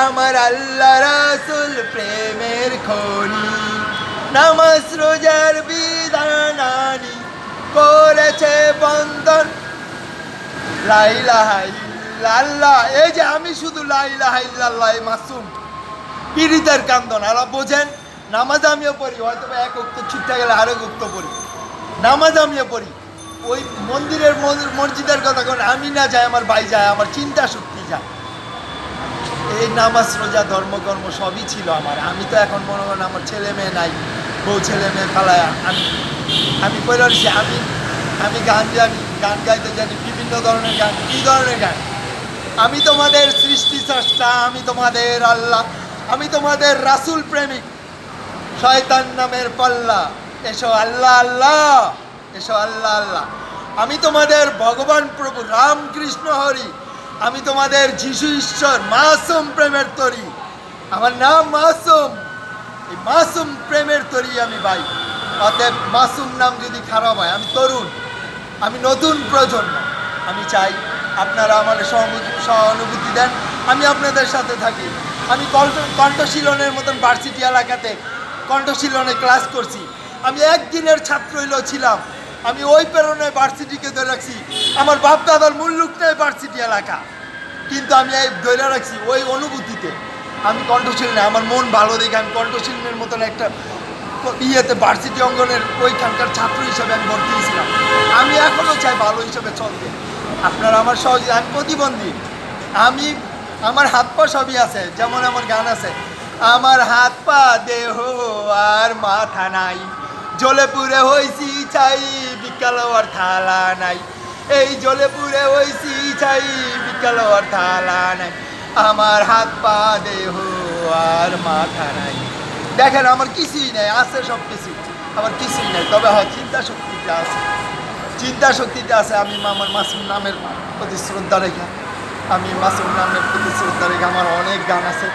আমার আল্লাহ রাসূল প্রেমের খনি, নামাজ রোজার বিধান আনি করেছে বন্ধন। লা ইলাহা ইল্লাল্লাহ, এই যে আমি শুধু লা ইলাহা ইল্লাল্লাহ এই মাসুম পীড়িতের কান্দন। আর বোঝেন নামাজ আমিও পড়ি, হয়তো এক উক্ত ছুটতে গেলে আরেক উক্ত পড়ি, নামাজ আমিও পড়ি। ওই মন্দিরের মসজিদের কথা কোন আমি না যাই, আমার ভাই যায়, আমার চিন্তা শক্তি যায়। এই নামাজ রোজা ধর্মকর্ম সবই ছিল আমার। আমি তো এখন মনে করেন আমার ছেলে মেয়ে নাই, বউ ছেলে মেয়ে ফালায় আমি পড়ে আসছি। আমি গান জানি, গান গাইতে জানি, বিভিন্ন ধরনের গান। কী ধরনের গান? আমি তোমাদের সৃষ্টি স্রষ্টা, আমি তোমাদের আল্লাহ, আমি তোমাদের রাসূল প্রেমিক, শয়তান নামের পাল্লা, এসো আল্লাহ আল্লাহ, এসো আল্লাহ আল্লাহ। আমি তোমাদের ভগবান প্রভু রামকৃষ্ণ হরি, আমি তোমাদের যিশু ঈশ্বর, মাসুম প্রেমের তরি। আমার নাম মাসুম, এই মাসুম প্রেমের তরি আমি ভাই। অতএব মাসুম নাম যদি খারাপ হয়, আমি তরুণ, আমি নতুন প্রজন্ম। আমি চাই আপনারা আমার সহানুভূতি দেন, আমি আপনাদের সাথে থাকি। আমি কণ্ঠশীলনের মতন ভার্সিটি এলাকাতে কণ্ঠশীলনে ক্লাস করছি। আমি একদিনের ছাত্র হইলেও ছিলাম। আমি ওই প্রেরণায় ভার্সিটিকে ধরে রাখছি। আমার বাপ দাদার মুল্লুক নেই ভার্সিটি এলাকা, কিন্তু আমি এই ধরে রাখছি ওই অনুভূতিতে। আমি কণ্ঠশীল না, আমার মন ভালো দেখে আমি কণ্ঠশীলের মতন একটা ইয়েতে ভার্সিটি অঙ্গনের ওইখানকার ছাত্র হিসাবে আমি ভর্তি হয়েছিলাম। আমি এখনও চাই ভালো হিসাবে চলতে। আপনারা আমার সহজে, আমি প্রতিবন্ধী, আমি আমার হাত পা সবই আছে। যেমন আমার গান আছে, আমার হাত পা দেহ আর মাথা নাই, জ্বলে পুড়ে হইছি চাই, বিকাল আর থালা নাই। এই জ্বলে পুড়ে হইছি চাই, বিকাল আর থালা নাই। আমার হাত পা দেহ আর মাথা নাই। দেখেন আমার কিছুই নেই, আছে সব কিছু, আমার কিছুই নেই। তবে হয় চিন্তা শক্তিতে আছে, চিন্তা শক্তিতে আছে। আমি আমার মাসুম নামের প্রতি শ্রদ্ধা রেখে, আমি মাসুম নামের প্রতি শ্রদ্ধা রেখে আমার অনেক গান আছে।